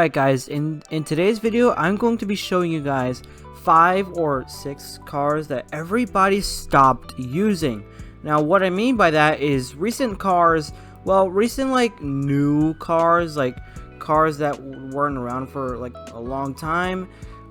Alright guys, in today's video I'm going to be showing you guys 5 or 6 cars that everybody stopped using. Now what I mean by that is recent cars, well, recent like new cars, like cars that weren't around for like a long time,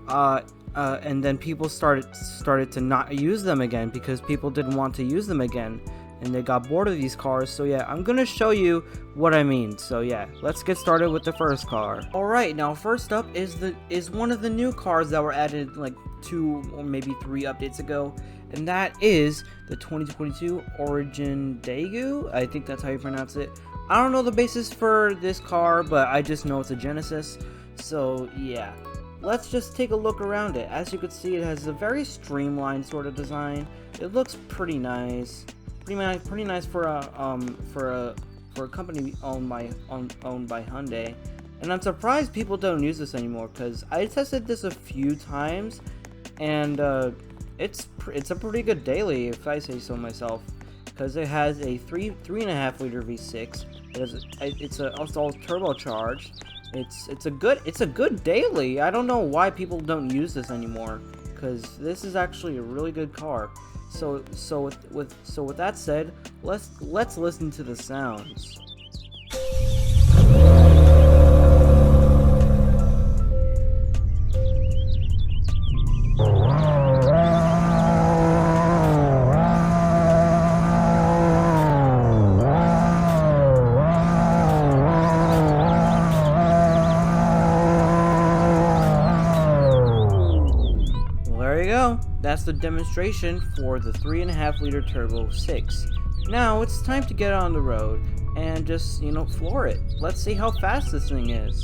and then people started to not use them again because people didn't want to use them again and they got bored of these cars. So yeah, I'm gonna show you what I mean. So yeah, let's get started with the first car. Alright, now first up is one of the new cars that were added like 2 or maybe 3 updates ago, and that is the 2022 Origin Daegu. I think that's how you pronounce it. I don't know the basis for this car, but I just know it's a Genesis. So yeah, let's just take a look around it. As you can see, it has a very streamlined sort of design. It looks pretty nice. Pretty nice for a company owned by Hyundai, and I'm surprised people don't use this anymore because I tested this a few times, and it's a pretty good daily if I say so myself, because it has a 3.5 liter V6. It's all turbocharged. It's a good daily. I don't know why people don't use this anymore, because this is actually a really good car. So with that said, let's listen to the sounds. That's the demonstration for the 3.5 liter turbo 6. Now it's time to get on the road and just, floor it. Let's see how fast this thing is.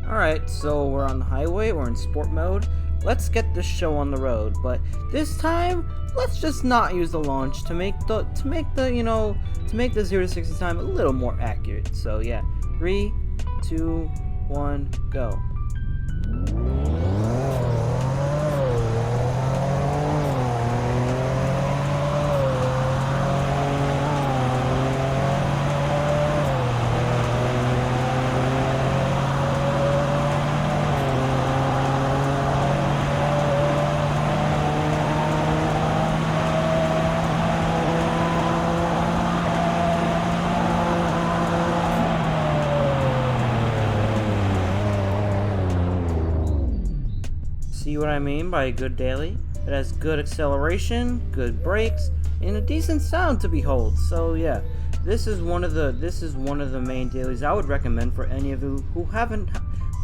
Alright, so we're on the highway, we're in sport mode. Let's get this show on the road, but this time let's just not use the launch to make the 0 to 60 time a little more accurate. So yeah, 3, 2, 1, go. See what I mean by a good daily? It has good acceleration, good brakes, and a decent sound to behold. So yeah, this is one of the main dailies I would recommend for any of you who haven't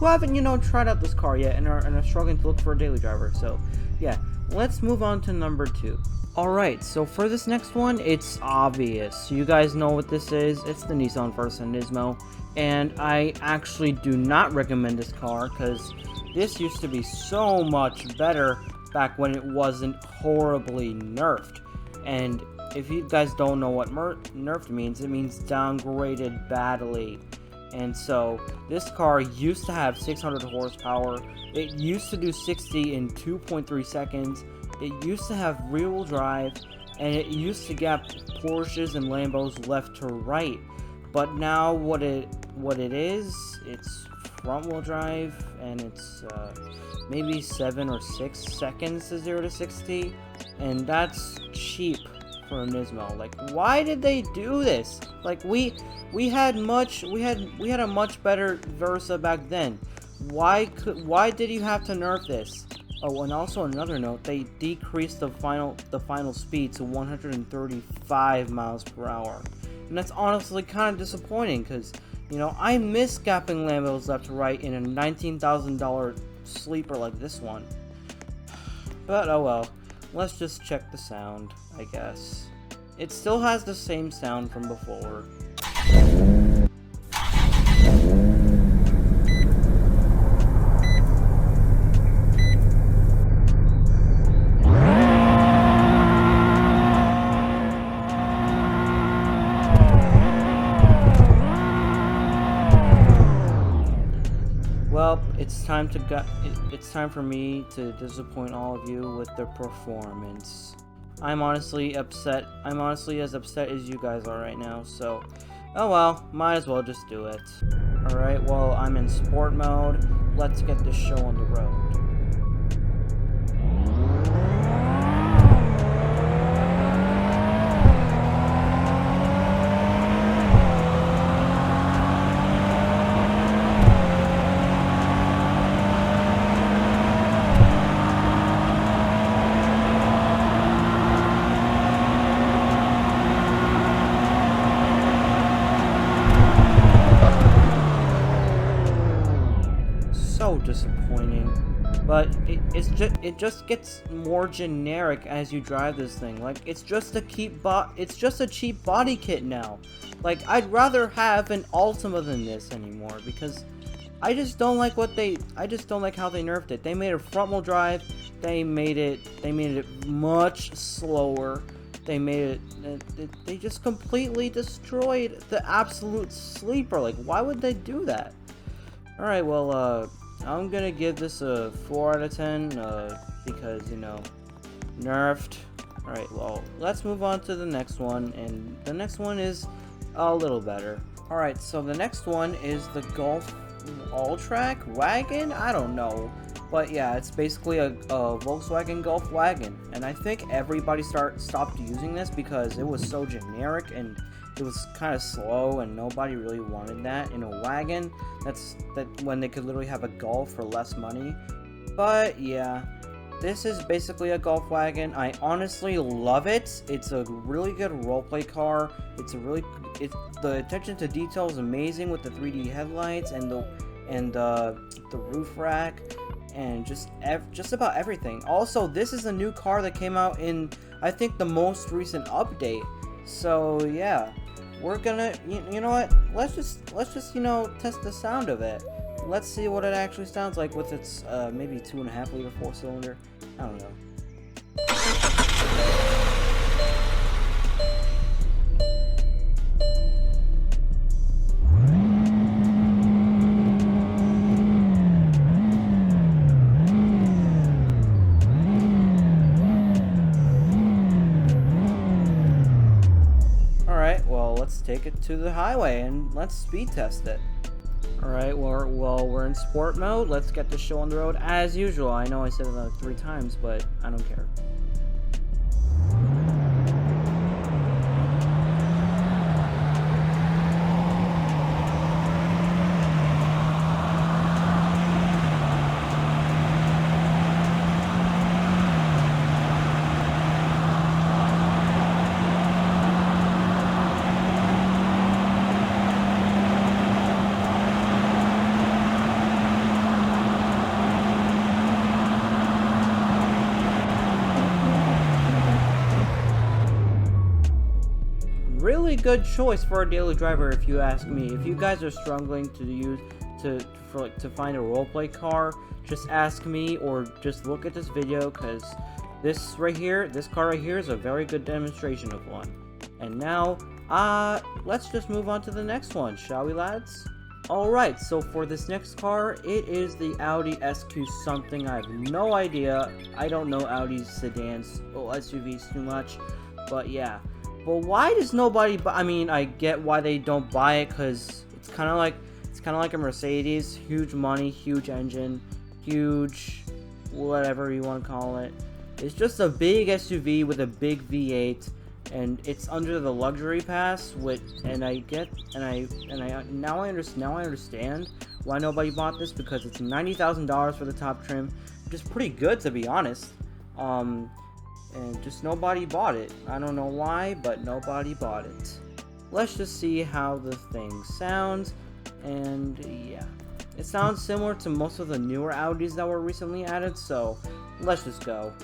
tried out this car yet and are struggling to look for a daily driver. So yeah, let's move on to number 2. Alright, so for this next one, it's obvious. You guys know what this is. It's the Nissan Versa Nismo, and I actually do not recommend this car because this used to be so much better back when it wasn't horribly nerfed. And if you guys don't know what nerfed means, it means downgraded badly. And so this car used to have 600 horsepower. It used to do 60 in 2.3 seconds. It used to have rear-wheel drive, and it used to gap Porsches and Lambos left to right. But now what it is, it's front-wheel drive, and it's maybe 7 or 6 seconds to 0 to 60, and that's cheap for a Nismo. Like, why did they do this? Like, we had a much better Versa back then. Why did you have to nerf this? Oh, and also another note, they decreased the final speed to 135 miles per hour, and that's honestly kind of disappointing because, I miss gapping Lambos left to right in a $19,000 sleeper like this one. But oh well, let's just check the sound, I guess. It still has the same sound from before. Well, it's time for me to disappoint all of you with the performance. I'm honestly upset. I'm honestly as upset as you guys are right now. So Oh well, might as well just do it. Alright, well, I'm in sport mode. Let's get this show on the road. So disappointing, but it just gets more generic as you drive this thing. Like, it's just a cheap body kit now. Like, I'd rather have an Ultima than this anymore, because I just don't like how they nerfed it. They made it front wheel drive. They made it much slower. They just completely destroyed the absolute sleeper. Like, why would they do that? Alright, well, I'm gonna give this a 4 out of 10, because, you know, nerfed. Alright, well, let's move on to the next one, and the next one is a little better. Alright, so the next one is the Golf Alltrack wagon? I don't know. But yeah, it's basically a Volkswagen Golf wagon, and I think everybody stopped using this because it was so generic and it was kind of slow, and nobody really wanted that in a wagon. That's when they could literally have a Golf for less money. But yeah, this is basically a Golf wagon. I honestly love it. It's a really good roleplay car. The attention to detail is amazing with the 3D headlights and the roof rack and just about everything. Also, this is a new car that came out in, I think, the most recent update. So yeah, we're gonna, you know what? Let's just you know, test the sound of it. Let's see what it actually sounds like with its maybe 2.5 liter 4-cylinder. I don't know. Let's take it to the highway and let's speed test it. Alright, well, we're in sport mode. Let's get the show on the road as usual. I know I said it like 3 times, but I don't care. Really good choice for a daily driver, if you ask me. If you guys are struggling to find a roleplay car, just ask me or just look at this video, because this car right here is a very good demonstration of one. And now, let's just move on to the next one, shall we, lads? Alright, so for this next car, it is the Audi SQ something. I have no idea. I don't know Audi's sedans or SUVs too much, but yeah. But why does nobody buy? I mean, I get why they don't buy it, because it's kind of like a Mercedes. Huge money, huge engine, huge whatever you want to call it. It's just a big SUV with a big V8, and it's under the luxury pass. Now I understand why nobody bought this, because it's $90,000 for the top trim, which is pretty good, to be honest. And just nobody bought it. I don't know why, but nobody bought it. Let's just see how the thing sounds, and yeah. It sounds similar to most of the newer Audis that were recently added, so let's just go.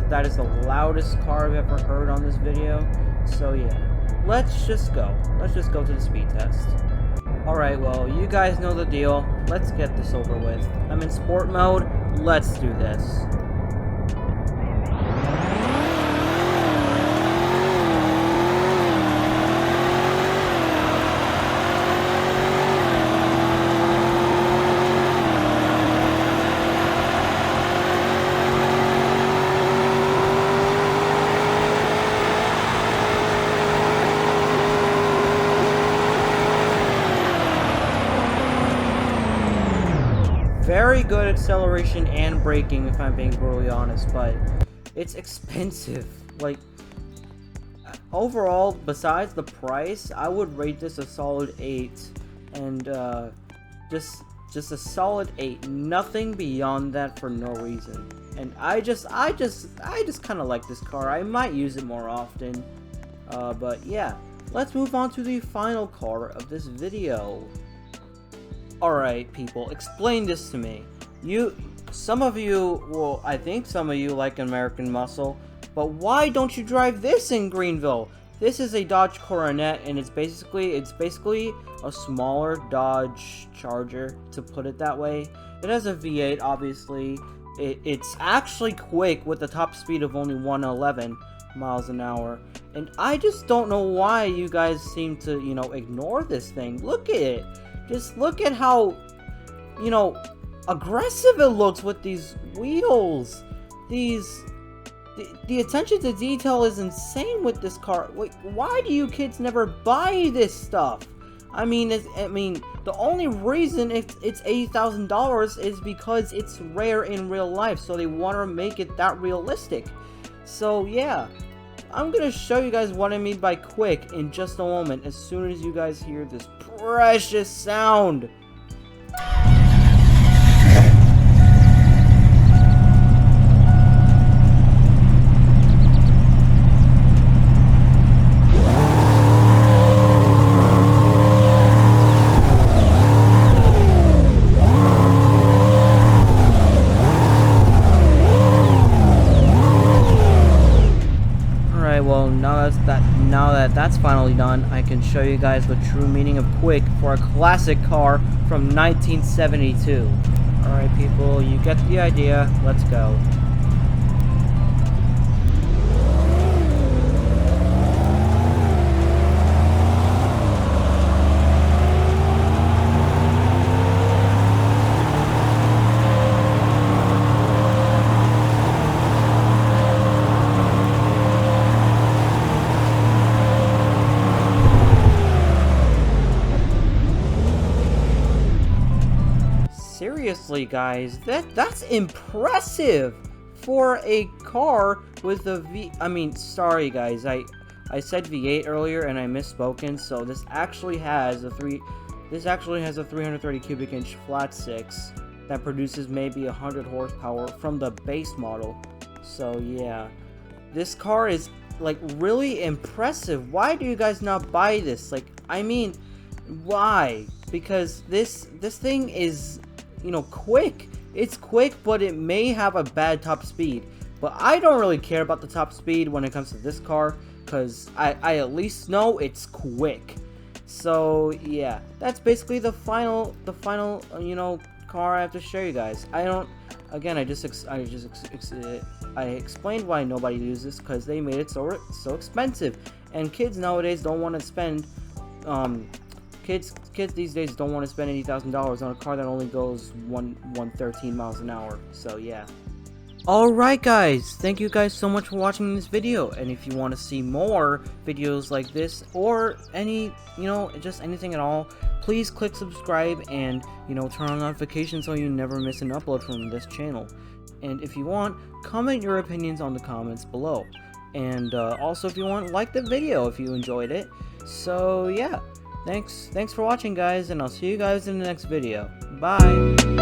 That is the loudest car I've ever heard on this video. So yeah, let's just go to the speed test. Alright, well, you guys know the deal. Let's get this over with. I'm in sport mode. Let's do this. very good acceleration and braking, if I'm being brutally honest, but it's expensive. Like, overall, besides the price, I would rate this a solid 8, and just a solid 8. Nothing beyond that for no reason. And I just kind of like this car. I might use it more often. But yeah, let's move on to the final car of this video. Alright, people, explain this to me. Some of you, well, I think some of you like American Muscle, but why don't you drive this in Greenville? This is a Dodge Coronet, and it's basically a smaller Dodge Charger, to put it that way. It has a V8, obviously. It's actually quick with a top speed of only 111 miles an hour. And I just don't know why you guys seem to, ignore this thing. Look at it. Just look at how, aggressive it looks with these wheels. The attention to detail is insane with this car. Wait, why do you kids never buy this stuff? I mean, the only reason it's $80,000 is because it's rare in real life, so they want to make it that realistic. So yeah, I'm gonna show you guys what I mean by quick in just a moment, as soon as you guys hear this precious sound. Well, now that that's finally done, I can show you guys the true meaning of quick for a classic car from 1972. Alright people, you get the idea, let's go. Seriously, guys, that's impressive for a car with a sorry guys, I said V8 earlier and I misspoken. So this actually has a 330 cubic inch flat 6 that produces maybe 100 horsepower from the base model. So yeah, this car is like really impressive. Why do you guys not buy this? Like, I mean, why? Because this thing is, quick. It's quick, but it may have a bad top speed. But I don't really care about the top speed when it comes to this car, because I at least know it's quick. So yeah, that's basically the final car I have to show you guys. I explained why nobody uses this, because they made it so expensive, and kids nowadays don't want to spend Kids these days don't want to spend $80,000 on a car that only goes 113 miles an hour. So yeah. Alright guys, thank you guys so much for watching this video, and if you want to see more videos like this, or just anything at all, please click subscribe and, turn on notifications so you never miss an upload from this channel. And if you want, comment your opinions on the comments below. And also, if you want, like the video if you enjoyed it. So yeah. Thanks for watching, guys, and I'll see you guys in the next video. Bye!